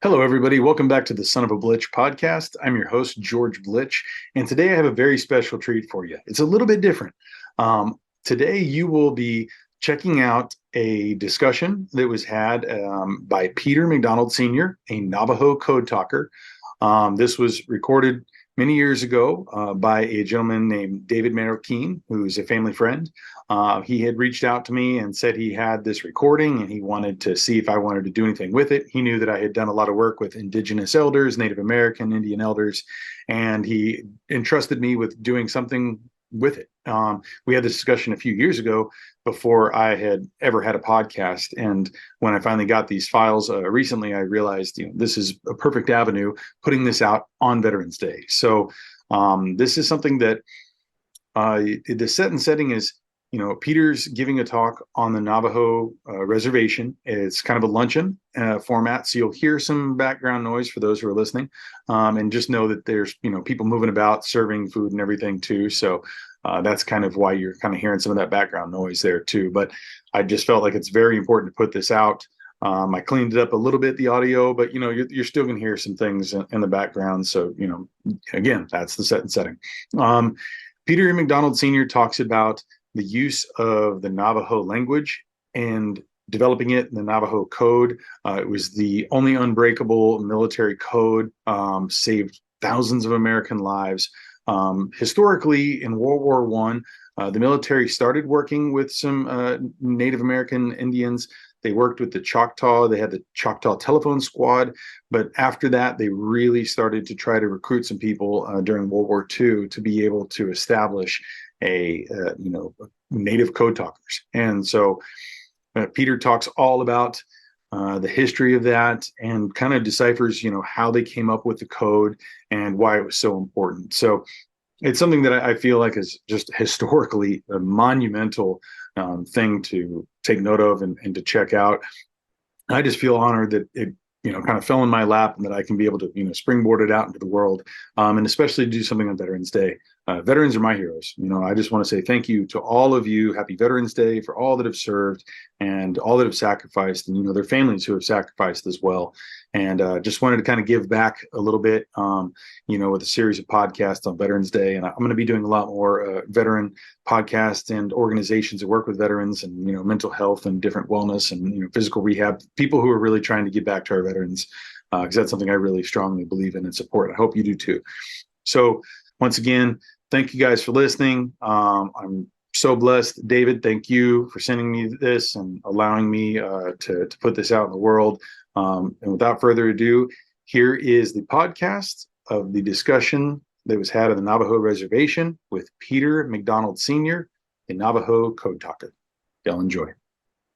Hello, everybody. Welcome back to the Son of a Blitch podcast. I'm your host, George Blitch, and today I have a very special treat for you. It's a little bit different. Today you will be checking out a discussion that was had by Peter McDonald Sr., a Navajo Code Talker. This was recorded many years ago by a gentleman named David Marroquin, who's a family friend. He had reached out to me and said he had this recording and he wanted to see if I wanted to do anything with it. He knew that I had done a lot of work with indigenous elders, Native American, Indian elders, and he entrusted me with doing something with it. We had this discussion a few years ago before I had ever had a podcast. And when I finally got these files recently, I realized, this is a perfect avenue, putting this out on Veterans Day. So this is something that the setting is, Peter's giving a talk on the Navajo reservation. It's kind of a luncheon format, so you'll hear some background noise for those who are listening, and just know that there's people moving about, serving food and everything too. So that's kind of why you're kind of hearing some of that background noise there too. But I just felt like it's very important to put this out. I cleaned it up a little bit, the audio, but you're still going to hear some things in the background. So again, that's the setting. Peter McDonald Sr. talks about the use of the Navajo language and developing it in the Navajo Code. It was the only unbreakable military code, saved thousands of American lives. Historically, in World War I, the military started working with some Native American Indians. They worked with the Choctaw. They had the Choctaw Telephone Squad. But after that, they really started to try to recruit some people during World War II to be able to establish Native Code Talkers. And so Peter talks all about the history of that and kind of deciphers, how they came up with the code and why it was so important. So it's something that I feel like is just historically a monumental thing to take note of and to check out. I just feel honored that it kind of fell in my lap and that I can be able to, springboard it out into the world, and especially do something on Veterans Day. Veterans are my heroes. I just want to say thank you to all of you. Happy Veterans Day for all that have served and all that have sacrificed, and, their families who have sacrificed as well. And just wanted to kind of give back a little bit, with a series of podcasts on Veterans Day. And I'm going to be doing a lot more veteran podcasts and organizations that work with veterans and, mental health and different wellness and, physical rehab, people who are really trying to give back to our veterans, because that's something I really strongly believe in and support. I hope you do too. So once again, thank you guys for listening. I'm so blessed. David, thank you for sending me this and allowing me to put this out in the world. And without further ado, here is the podcast of the discussion that was had at the Navajo Reservation with Peter McDonald Sr., a Navajo Code Talker. Y'all enjoy.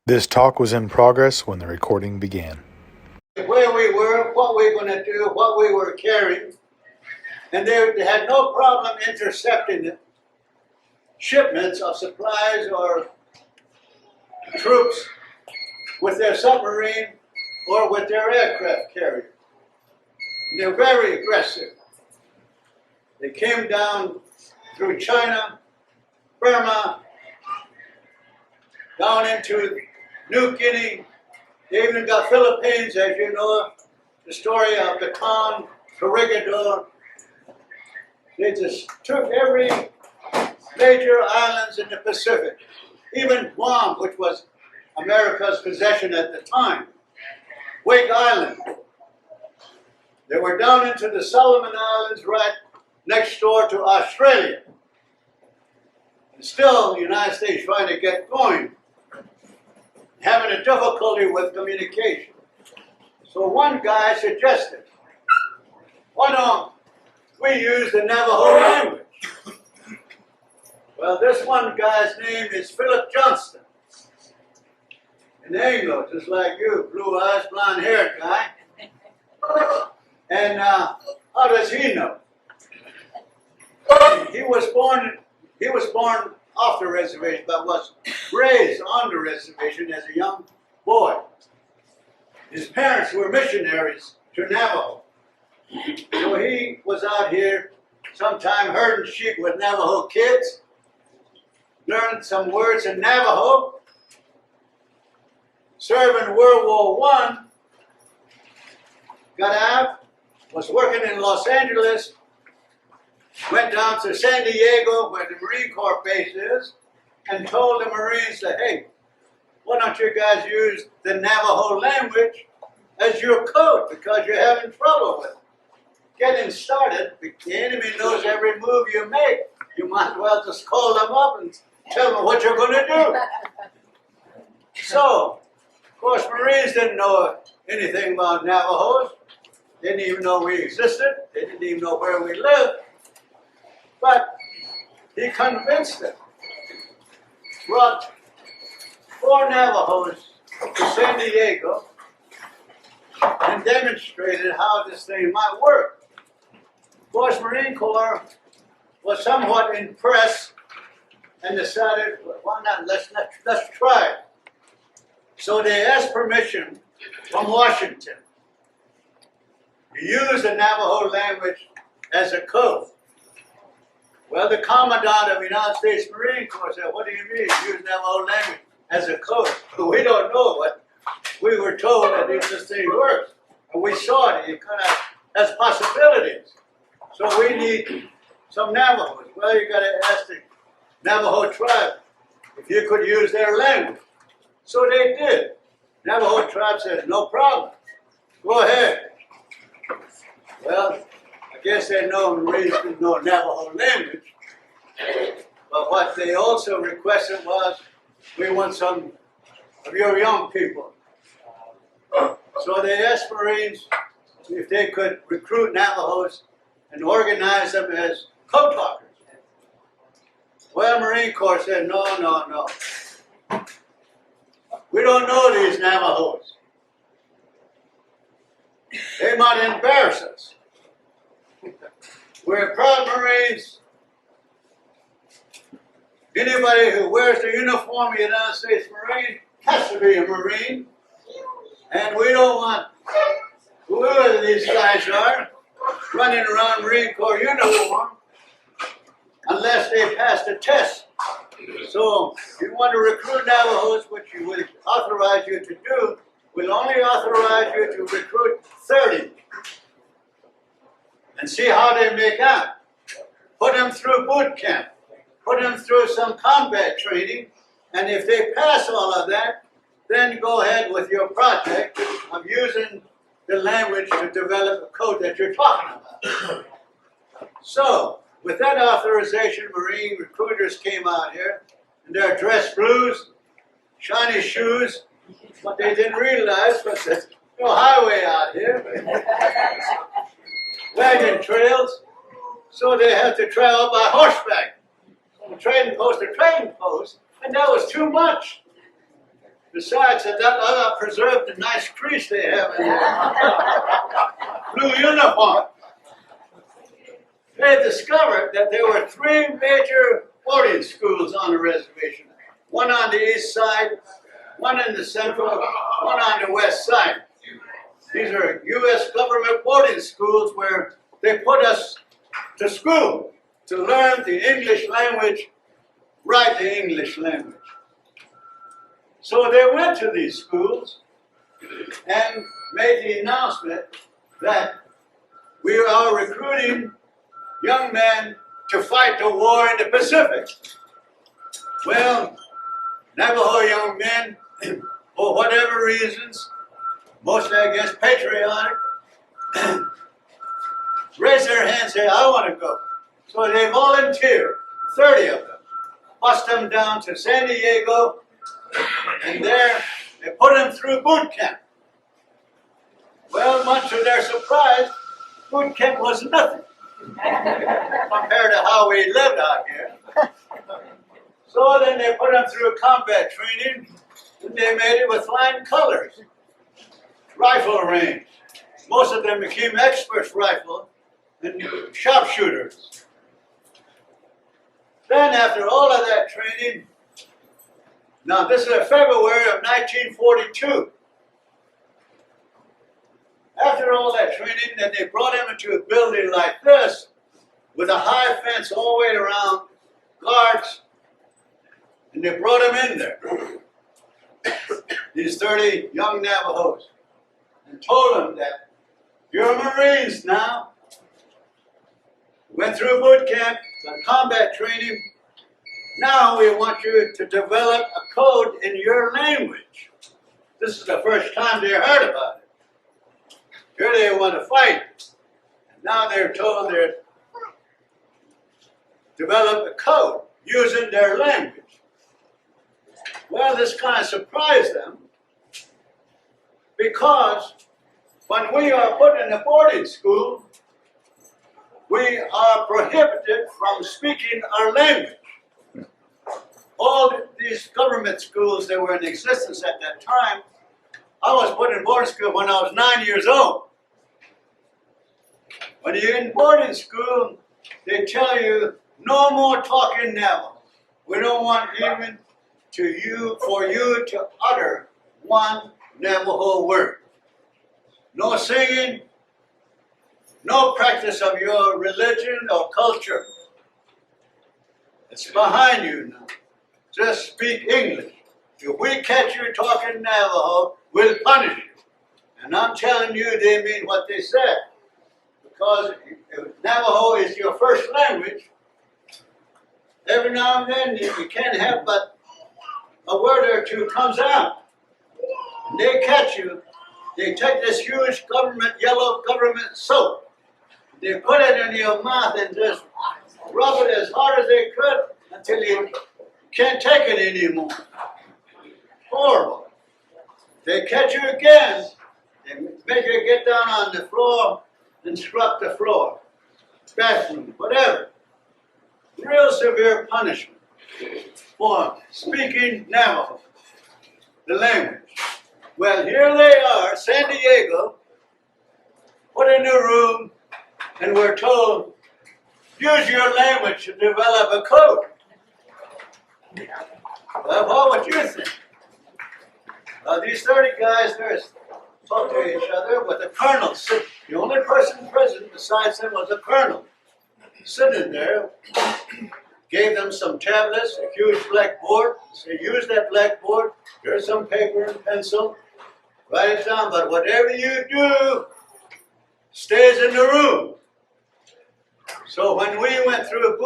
This talk was in progress when the recording began. Where we were, what we were going to do, what we were carrying, and they had no problem intercepting the shipments of supplies or troops with their submarine or with their aircraft carrier. And they're very aggressive. They came down through China, Burma, down into New Guinea. They even got Philippines, as you know, the story of Bataan, Corregidor. They just took every major islands in the Pacific, even Guam, which was America's possession at the time, Wake Island. They were down into the Solomon Islands right next door to Australia. And still, the United States trying to get going, having a difficulty with communication. So one guy suggested, why don't we use the Navajo language? Well, this one guy's name is Philip Johnston. An Anglo, just like you, blue eyes, blonde haired guy. And how does he know? He was born off the reservation, but was raised on the reservation as a young boy. His parents were missionaries to Navajo. So he was out here sometime herding sheep with Navajo kids, learned some words in Navajo, served in World War I, got out, was working in Los Angeles, went down to San Diego, where the Marine Corps base is, and told the Marines that, hey, why don't you guys use the Navajo language as your code, because you're having trouble with it. Getting started, the enemy knows every move you make. You might as well just call them up and tell them what you're going to do. So, of course, Marines didn't know anything about Navajos. They didn't even know we existed. They didn't even know where we lived. But he convinced them. Brought 4 Navajos to San Diego and demonstrated how this thing might work. Of course, Marine Corps was somewhat impressed and decided, well, why not? Let's try it. So they asked permission from Washington to use the Navajo language as a code. Well, the Commandant of the United States Marine Corps said, what do you mean, use Navajo language as a code? We don't know, but we were told that this thing works. And we saw it, it kind of has possibilities. So we need some Navajos. Well, you got to ask the Navajo tribe if you could use their language. So they did. Navajo tribe said, no problem. Go ahead. Well, I guess they know Marines didn't know Navajo language. But what they also requested was, we want some of your young people. So they asked Marines if they could recruit Navajos and organize them as code talkers. Well, Marine Corps said, no. We don't know these Navajos. They might embarrass us. We're proud Marines. Anybody who wears the uniform of the United States Marine has to be a Marine. And we don't want whoever these guys are running around Marine Corps uniform unless they pass the test. So if you want to recruit Navajos, which we will authorize you to do, we'll only authorize you to recruit 30 and see how they make out. Put them through boot camp. Put them through some combat training. And if they pass all of that, then go ahead with your project of using the language to develop a code that you're talking about. So, with that authorization, Marine recruiters came out here in their dress blues, shiny shoes. What they didn't realize was there's no highway out here, wagon trails, so they had to travel by horseback from trading post to trading post, and that was too much. Besides that preserved the nice crease they have in their blue uniform. They discovered that there were 3 major boarding schools on the reservation. One on the east side, one in the central, one on the west side. These are U.S. government boarding schools where they put us to school to learn the English language, write the English language. So they went to these schools and made the announcement that we are recruiting young men to fight the war in the Pacific. Well, Navajo young men, for whatever reasons, mostly I guess patriotic, raise their hands and say, I want to go. So they volunteered, 30 of them, bust them down to San Diego, and there they put them through boot camp. Well, much to their surprise, boot camp was nothing compared to how we lived out here. So then they put them through combat training, and they made it with flying colors. Rifle range. Most of them became experts rifle and sharpshooters. Then after all of that training, now this is in February of 1942. After all that training, then they brought him into a building like this with a high fence all the way around, guards, and they brought him in there, these 30 young Navajos, and told them that You're Marines now. Went through boot camp, got combat training. Now we want you to develop a code in your language. This is the first time they heard about it. Here they want to fight. And now they're told they're develop a code using their language. Well, this kind of surprised them because when we are put in a boarding school, we are prohibited from speaking our language. All these government schools that were in existence at that time, I was put in boarding school when I was 9 years old. When you're in boarding school, they tell you, no more talking Navajo. We don't want even for you to utter one Navajo word. No singing, no practice of your religion or culture. It's behind you now. Just speak English. If we catch you talking Navajo, we'll punish you. And I'm telling you, they mean what they said. Because if Navajo is your first language, every now and then you can't have but a word or two comes out. And they catch you. They take this huge yellow government soap. They put it in your mouth and just rub it as hard as they could until you can't take it anymore. Horrible. They catch you again. They make you get down on the floor and scrub the floor. Bathroom, whatever. Real severe punishment for speaking Navajo, the language. Well, here they are, San Diego, put in a room, and we're told, use your language to develop a code. Well, what would you think? These 30 guys, they're talking to each other with the colonel sitting. The only person present besides them was a colonel sitting there. Gave them some tablets, a huge blackboard. Said, use that blackboard. Here's some paper and pencil. Write it down, but whatever you do stays in the room. So when we went through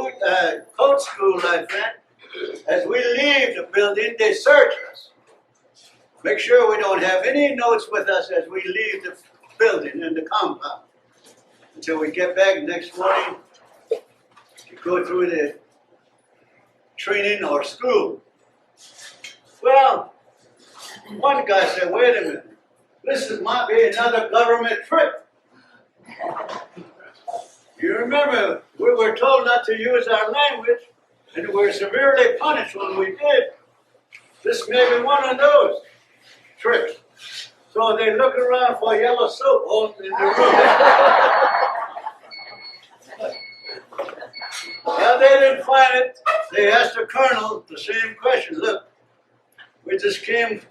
code school like that, as we leave the building, they search us. Make sure we don't have any notes with us as we leave the building and the compound. Until we get back next morning to go through the training or school. Well, one guy said, wait a minute, this might be another government trick. You remember, we were told not to use our language, and we were severely punished when we did. This may be one of those tricks. So they look around for yellow soap all in the room. Well, they didn't find it. They asked the colonel the same question. Look, we just came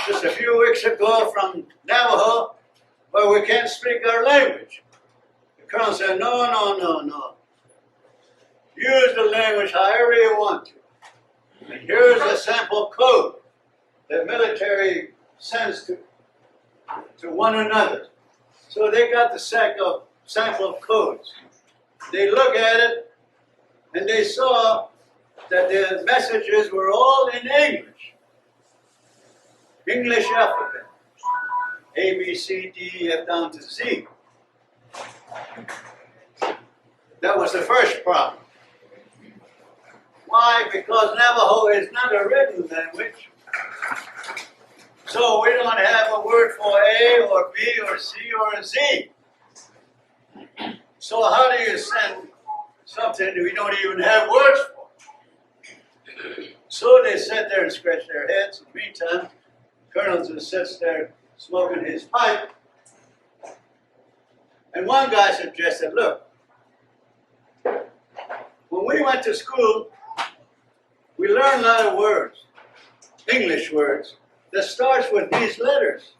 just a few weeks ago from Navajo, where we can't speak our language. The colonel said, no. Use the language however you want to. And here's a sample code that military sends to one another. So they got the sample codes. They look at it, and they saw that the messages were all in English. English alphabet. A, B, C, D, E, F down to Z. That was the first problem. Why? Because Navajo is not a written language. So we don't have a word for A or B or C or Z. So how do you send something we don't even have words for? So they sit there and scratch their heads. In the meantime, the colonel just sits there smoking his pipe. And one guy suggested, look, when we went to school, we learned a lot of words, English words, that starts with these letters.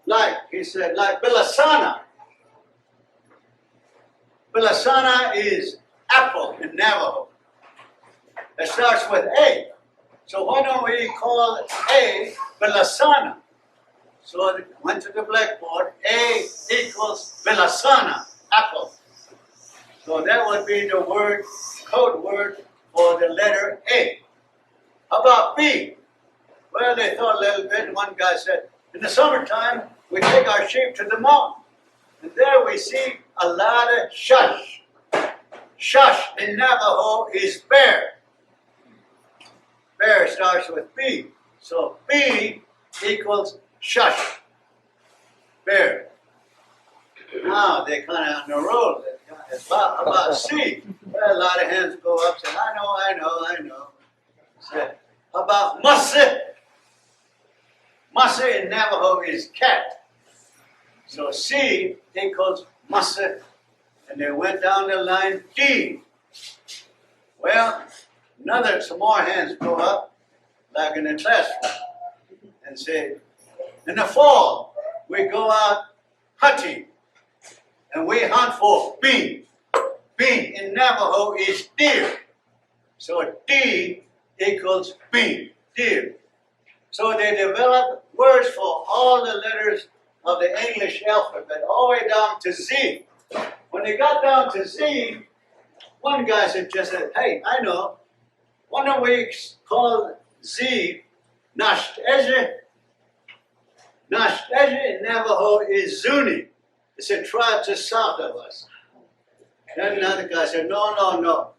Like, he said, like Bilasana. Bilasana is apple in Navajo. It starts with A. So why don't we call A Bilasana? So they went to the blackboard. A equals Vilasana, apple. So that would be the word, code word for the letter A. How about B? Well, they thought a little bit. One guy said, in the summertime, we take our sheep to the mountain. And there we see a lot of shush. Shush in Navajo is bear. Bear starts with B. So B equals shush. Bear. Now they're kind of on the road. How about C? Well, a lot of hands go up and say, I know. Say, how about Musse? Musse in Navajo is cat. So C equals Musse. And they went down the line D. Well, some more hands go up, like in the classroom, and say, in the fall, we go out hunting, and we hunt for bean. Bean in Navajo is deer. So D equals bean, deer. So they developed words for all the letters of the English alphabet, all the way down to Z. When they got down to Z, one guy suggested, hey, I know, why don't we call Z Nashteze? Nashteze in Navajo is Zuni. It's a tribe just south of us. Then another guy said, no.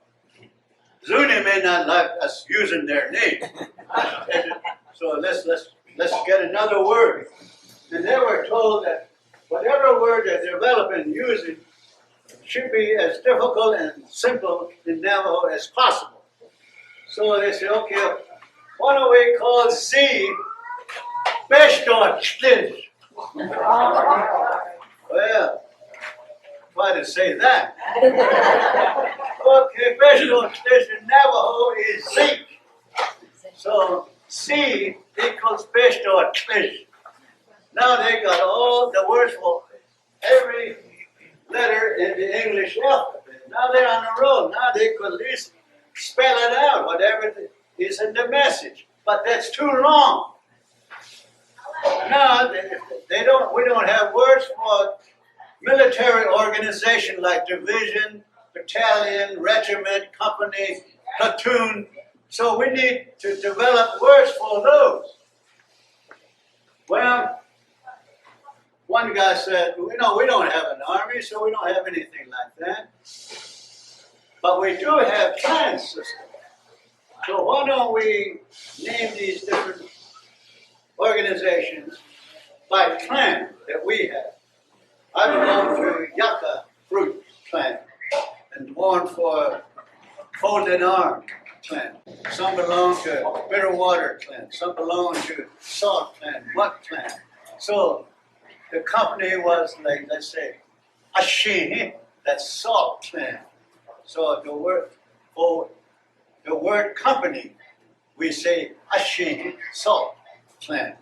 Zuni may not like us using their name. So let's get another word. And they were told that whatever word they're developing using should be as difficult and simple in Navajo as possible. So they said, okay, why don't we call Z Beshtorch? Well, try to say that. Okay, Beshtorch in Navajo is Zeke. So C equals Beshtorch. Now they got all the words for every letter in the English alphabet. Now they're on the road. Now they could at least spell it out, whatever is in the message. But that's too long. Now we don't have words for military organization like division, battalion, regiment, company, platoon. So we need to develop words for those. Well, one guy said, we don't have an army, so we don't have anything like that. But we do have clan systems. So why don't we name these different organizations by clan that we have? I belong to Yucca Fruit Clan and born for Folded Arm Clan. Some belong to Bitter Water Clan. Some belong to Salt Clan, Mutt Clan. So the company was like, let's say, Ashini, that's Salt Clan. So the word company, we say Ashini, Salt Clan.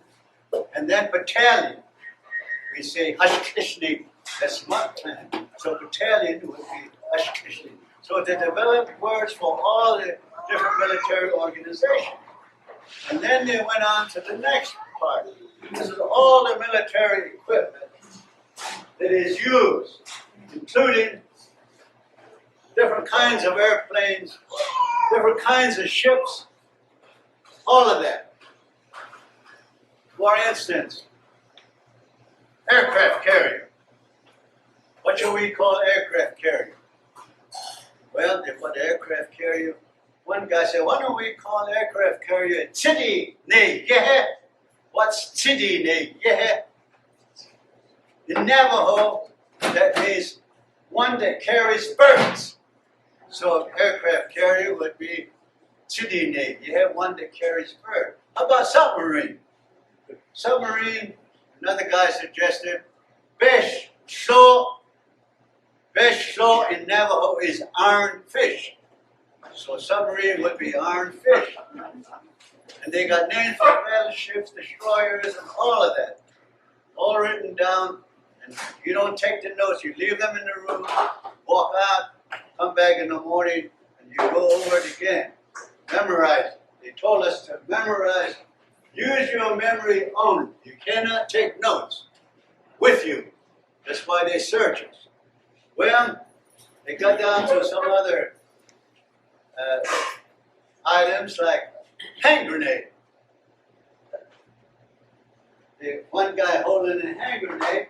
And then battalion, we say Hashkasilt, that's Mutt Clan. So battalion would be Hashkasilt. So they developed words for all the different military organizations. And then they went on to the next part. This is all the military equipment that is used, including different kinds of airplanes, different kinds of ships, all of that. For instance, aircraft carrier. What should we call aircraft carrier? Well, they put the aircraft carrier. One guy said, why don't we call aircraft carrier Chidi Ne Yehe? What's Chidi Ne Yehe? In Navajo, that means one that carries birds. So aircraft carrier would be Chidi Ne Yehe, one that carries birds. How about submarine? Submarine, another guy suggested, Besh Sho. Besh Sho in Navajo is iron fish. So submarine would be iron fish. And they got names for battleships, destroyers, and all of that. All written down. And you don't take the notes, you leave them in the room, walk out, come back in the morning, and you go over it again. Memorize it. They told us to memorize Use your memory only. You cannot take notes with you. That's why they search us. Well, they got down to some other items like hand grenade. One guy holding a hand grenade.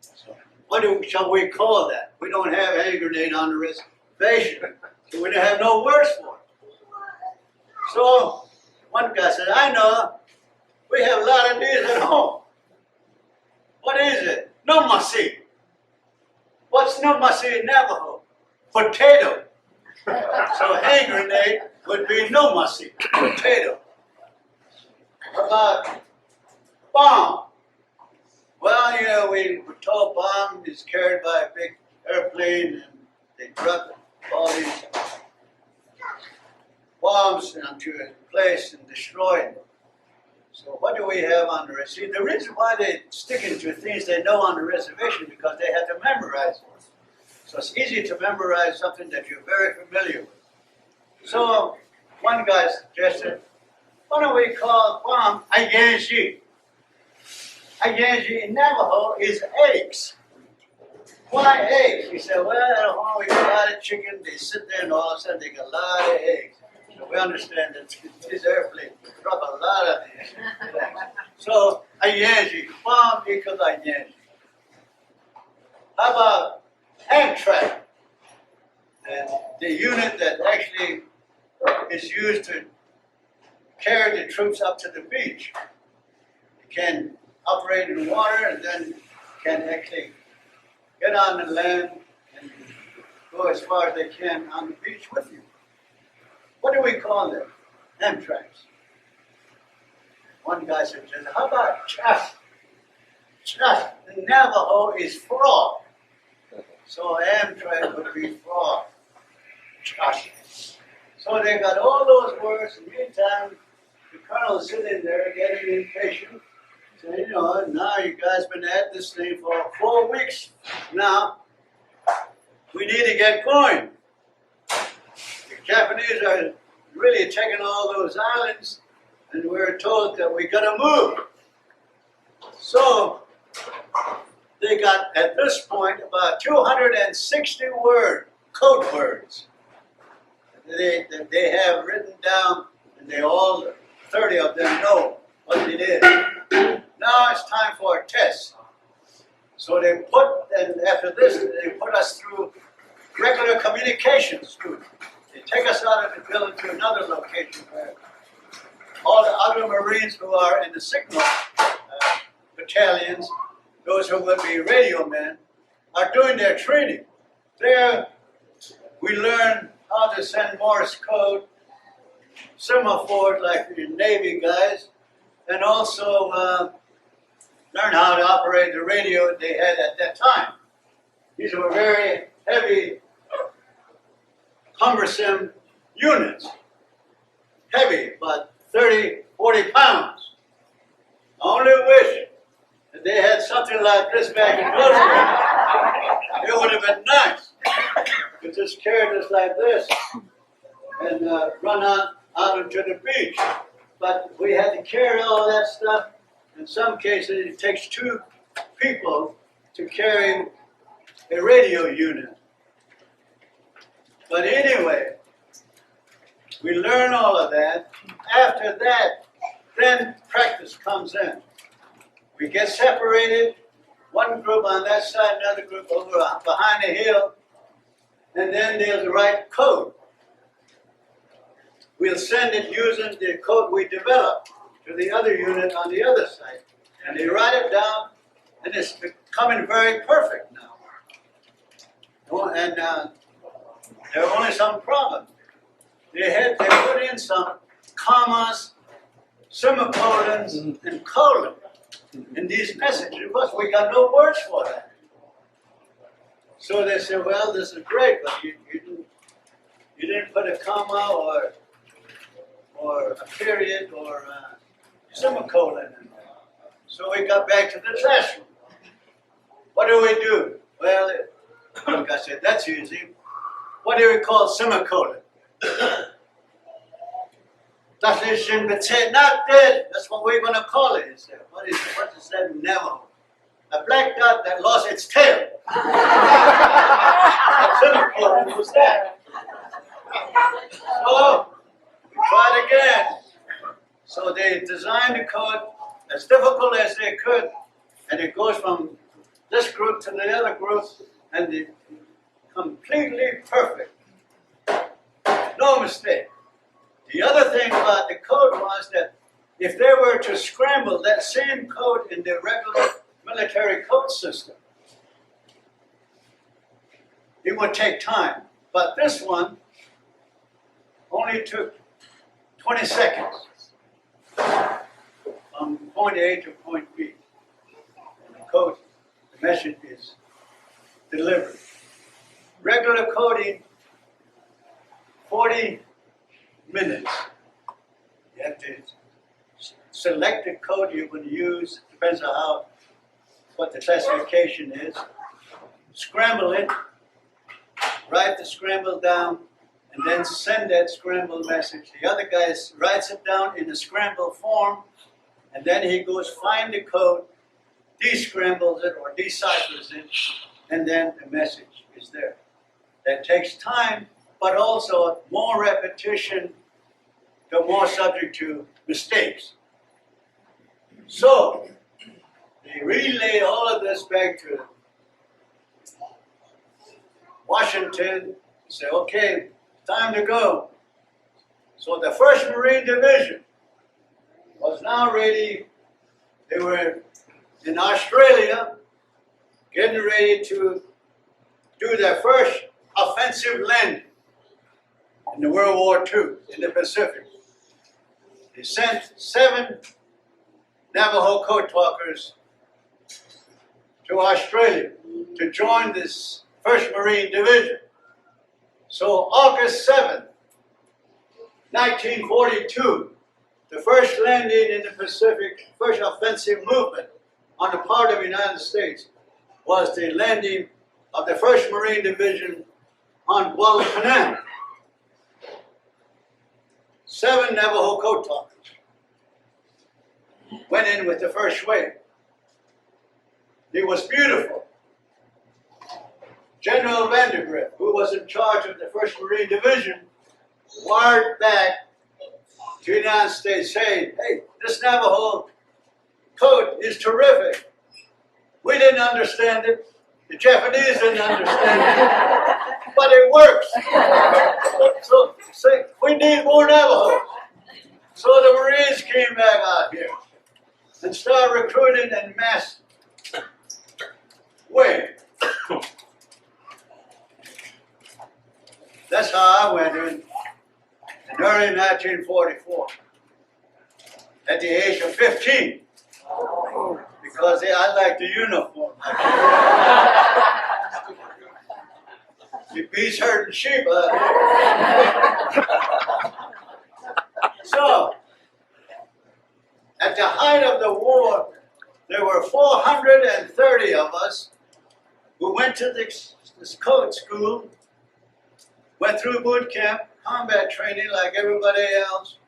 So what shall we call that? We don't have a hand grenade on the reservation, so we don't have no words for it. So one guy said, I know, we have a lot of these at home. What is it? Nomasi. What's nomasi in Navajo? Potato. So hand grenade would be nomasi, potato. How about bomb? Well, you know, we were told bomb is carried by a big airplane and they drop all these bombs onto a place and destroy them. So what do we have on the reservation? See, the reason why they stick into things they know on the reservation because they have to memorize it. So it's easy to memorize something that you're very familiar with. So one guy suggested, why don't we call bomb Ayanji? Ayanji in Navajo is eggs. Why eggs? He said, well, at home we got a lot of chicken. They sit there and all of a sudden they got a lot of eggs. So we understand that this airplane drop a lot of these. So Ayanji, bomb equals Ayanji. How about Amtrak? And the unit that actually is used to carry the troops up to the beach. It can operate in water and then can actually get on the land and go as far as they can on the beach with you. What do we call them? Amtraks. One guy suggested, how about chaff? Chaff in Navajo is frog. So Amtrak would be frog. Chaff. So they got all those words. In the meantime, the colonel's sitting there getting impatient. Saying, you know, now you guys been at this thing for 4 weeks now. We need to get going. The Japanese are really taking all those islands, and we're told that we gotta move. So they got, at this point, about 260 code words that they have written down, and they all, 30 of them know what it is. Now it's time for a test. So they and after this, they put us through regular communications. They take us out of the building to another location where all the other Marines who are in the signal battalions, those who will be radio men, are doing their training. There, we learn how to send Morse code, semaphores like the Navy guys, and also learn how to operate the radio they had at that time. These were very heavy, cumbersome units. Heavy, about 30, 40 pounds. I only wish that they had something like this back in those days. It would have been nice. It just carried us like this and run out into the beach. But we had to carry all that stuff. In some cases, it takes 2 people to carry a radio unit. But anyway, we learn all of that. After that, then practice comes in. We get separated, one group on that side, another group over behind the hill, and then there's the right code. We'll send it using the code we developed to the other unit on the other side. And they write it down, and it's becoming very perfect now. And there are only some problems. They put in some commas, semicolons, and colons in these messages, because we got no words for that. So they said, well, this is great, but you didn't put a comma or a period or a semicolon in there. So we got back to the classroom. What do? Well, like I said, that's easy. What do we call semicolon? Not dead. That's what we're going to call it. What is that in Navajo? A black dot that lost its tail. What was that? So, we tried again. So they designed the code as difficult as they could, and it goes from this group to the other group, and it's completely perfect. No mistake. The other thing about the code was that if they were to scramble that same code in the regular military code system, it would take time. But this one only took 20 seconds from point A to point B. And the code, the message is delivered. Regular coding, 40 minutes. You have to select the code you're going to use, depends on what the classification is. Scramble it, write the scramble down, and then send that scramble message. The other guy writes it down in a scramble form, and then he goes find the code, descrambles it or deciphers it, and then the message is there. That takes time, but also more repetition, the more subject to mistakes. So, they relay all of this back to Washington, say, okay, time to go. So the 1st Marine Division was now ready. They were in Australia, getting ready to do their first offensive landing in the World War II in the Pacific. They sent 7 Navajo Code Talkers to Australia to join this 1st Marine Division. So August 7th, 1942, the first landing in the Pacific, first offensive movement on the part of the United States was the landing of the 1st Marine Division on Guadalcanal. 7 Navajo Code Talkers went in with the first wave. It was beautiful. General Vandergrift, who was in charge of the 1st Marine Division, wired back to the United States saying, hey, this Navajo code is terrific. We didn't understand it. The Japanese didn't understand it. But it works. So say, we need more Navajos. So the Marines came back out here and started recruiting in mass way. That's how I went in early 1944, at the age of 15, because I liked the uniform. It beats herding sheep. So, at the height of the war, there were 430 of us who went to this code school, went through boot camp, combat training like everybody else,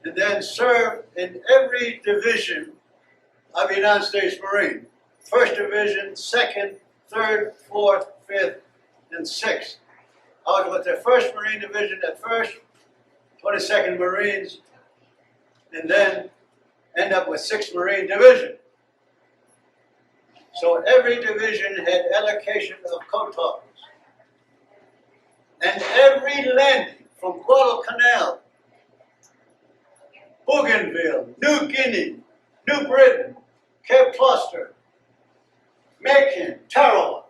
and then served in every division of the United States Marine. 1st Division, 2nd, 3rd, 4th, 5th, and 6th. I was with the 1st Marine Division at first, 22nd Marines, and then end up with 6th Marine Division. So every division had allocation of code talkers. And every landing from Guadalcanal, Bougainville, New Guinea, New Britain, Cape Cluster, Macon, Tarawa,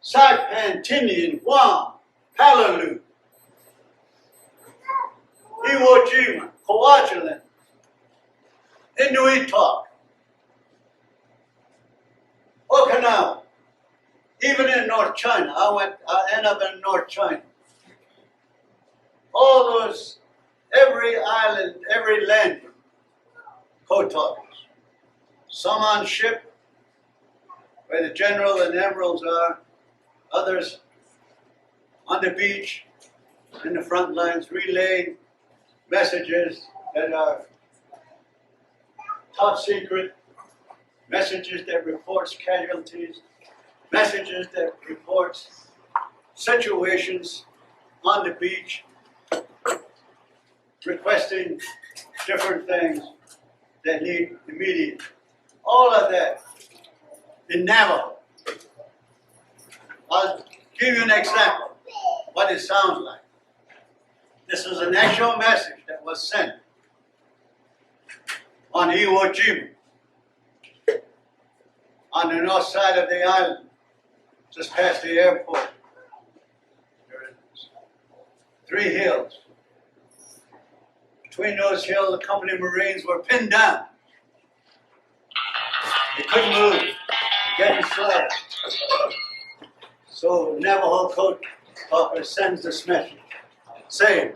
Saipan, Tinian, Guam, Palaloo, Iwo Jima, Kwajalein, Inuitok, Okinawa, even in North China. I ended up in North China. All those, every island, every landing, code talkers. Some on ship, where the general and admirals are, others on the beach, in the front lines, relaying messages that are top secret, messages that reports casualties, messages that reports situations on the beach, requesting different things that need immediate. All of that in Navajo. I'll give you an example what it sounds like. This is an actual message that was sent on Iwo Jima, on the north side of the island, just past the airport. There are 3 hills. Between those hills, the company Marines were pinned down. They couldn't move, getting slapped. So Navajo Code Talker sends this message saying,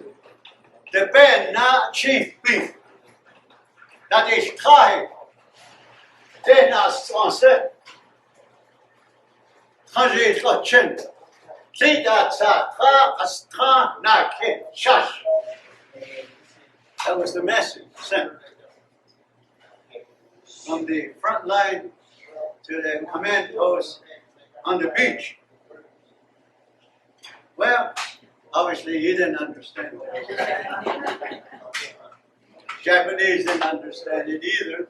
"The Ben na chief beef, that is kai, de na sanse, kanji ka chen, sita sa ka asta na ke shash." That was the message sent from the front line to the command post on the beach. Well, obviously he didn't understand that. Japanese didn't understand it either.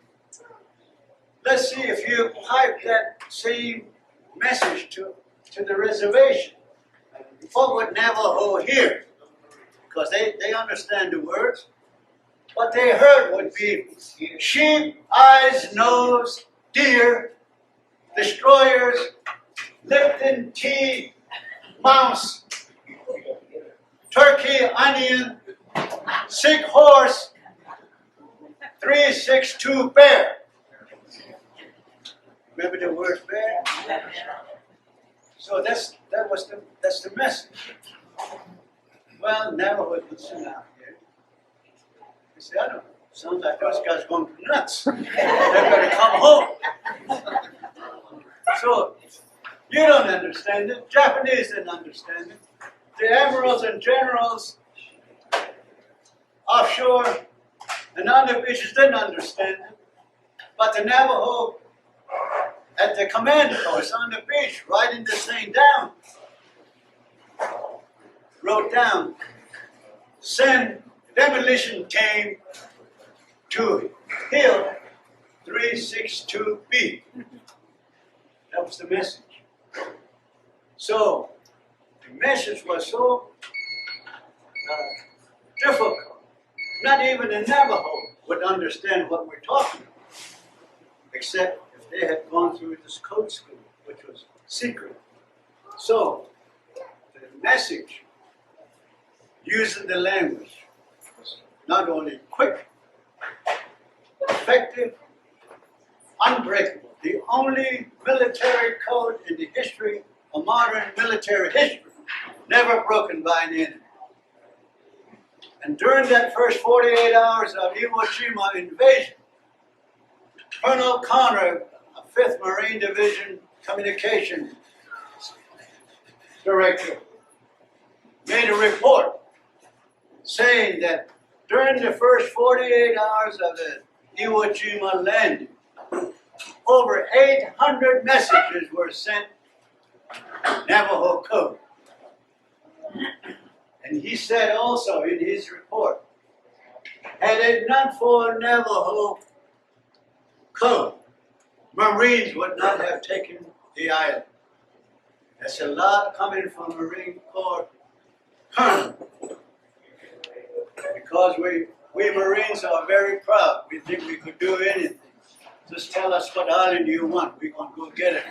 Let's see if you pipe that same message to the reservation. What would Navajo hear? Because they understand the words. What they heard would be sheep, eyes, nose, deer, destroyers, Lipton tea, mouse, turkey, onion, sick horse, 362 bear. Remember the word bear? So that's the message. Well, Navajo listen out here. They say, I don't know. Sounds like those guys going nuts. They're going to come home. So you don't understand it. Japanese didn't understand it. The admirals and generals offshore and on the beaches didn't understand it. But the Navajo at the command post on the beach, writing this thing down, wrote down, send demolition team to Hill 362B. That was the message. So the message was so difficult. Not even a Navajo would understand what we're talking about, except if they had gone through this code school, which was secret. So the message, using the language, was not only quick, effective, unbreakable. The only military code in the history of modern military history, never broken by an enemy. And during that first 48 hours of Iwo Jima invasion, Colonel Connor, a 5th Marine Division Communication Director, made a report saying that during the first 48 hours of the Iwo Jima landing, over 800 messages were sent Navajo Code. And he said also in his report, had it not for Navajo Code, Marines would not have taken the island. That's a lot coming from Marine Corps Colonel. Because we Marines are very proud. We think we could do anything. Just tell us what island you want. We're going to go get it.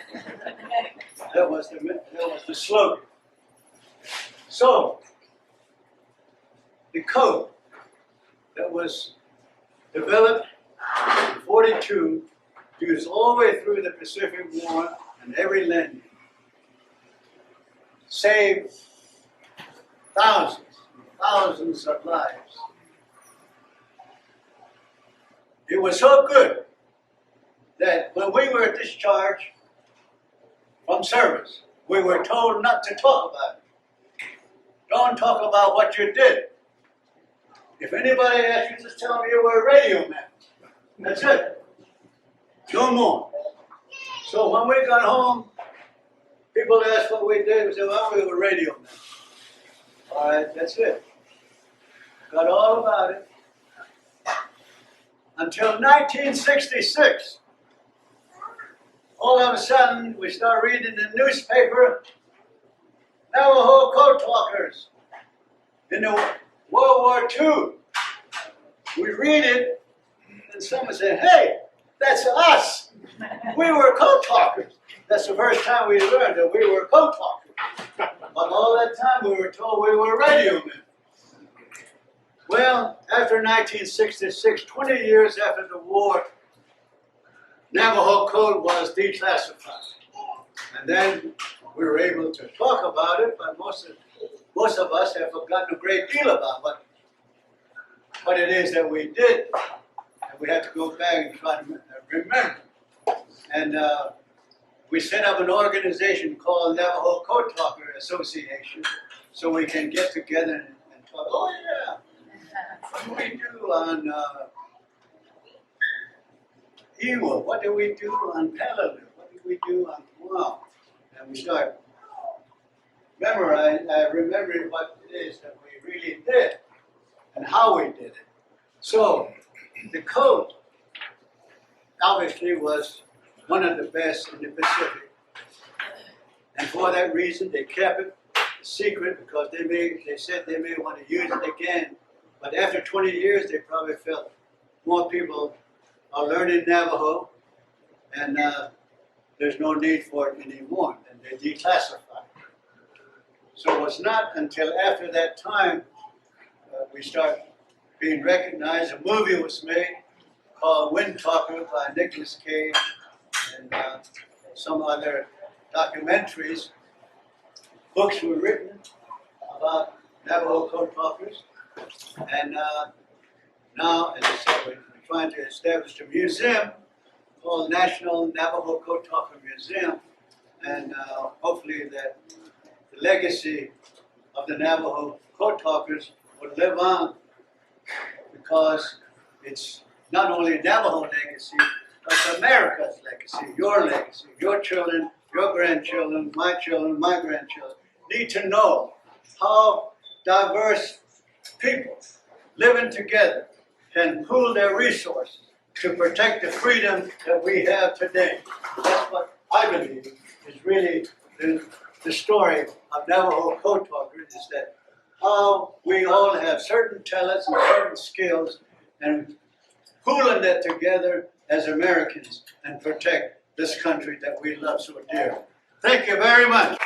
That was the slogan. So, the code that was developed in 42, used all the way through the Pacific War and every landing, saved thousands of lives. It was so good that when we were discharged from service, we were told not to talk about it. Don't talk about what you did. If anybody asks you, just tell them you were a radio man. That's it. No more. So when we got home, people asked what we did. We said, well, we were radio men. All right, that's it. Got all about it. Until 1966. All of a sudden, we start reading the newspaper, Navajo Code Talkers. In the World War II, we read it, and someone said, hey, that's us. We were code talkers. That's the first time we learned that we were code talkers. But all that time we were told we were radio men. Well, after 1966, 20 years after the war, Navajo Code was declassified. And then we were able to talk about it, but most of us have forgotten a great deal about what it is that we did. And we have to go back and try to remember. And we set up an organization called Navajo Code Talker Association so we can get together and talk. Oh, yeah. What do we do on Ewa? What do we do on Peleliu? What do we do on Guam? And we start remembering what it is that we really did and how we did it. So the code obviously was one of the best in the Pacific. And for that reason, they kept it secret because they said they may want to use it again. But after 20 years, they probably felt more people are learning Navajo, and there's no need for it anymore, and they declassified. So it was not until after that time we start being recognized. A movie was made called Wind Talker by Nicholas Cage and some other documentaries. Books were written about Navajo Code Talkers. And now, as I said, we're trying to establish a museum called National Navajo Code Talker Museum. And hopefully that the legacy of the Navajo Code Talkers will live on, because it's not only Navajo legacy, but it's America's legacy, your children, your grandchildren, my grandchildren need to know how diverse people living together can pool their resources to protect the freedom that we have today. That's what I believe is really the story of Navajo Code Talkers, is that how we all have certain talents and certain skills, and pooling that together as Americans and protect this country that we love so dear. Thank you very much.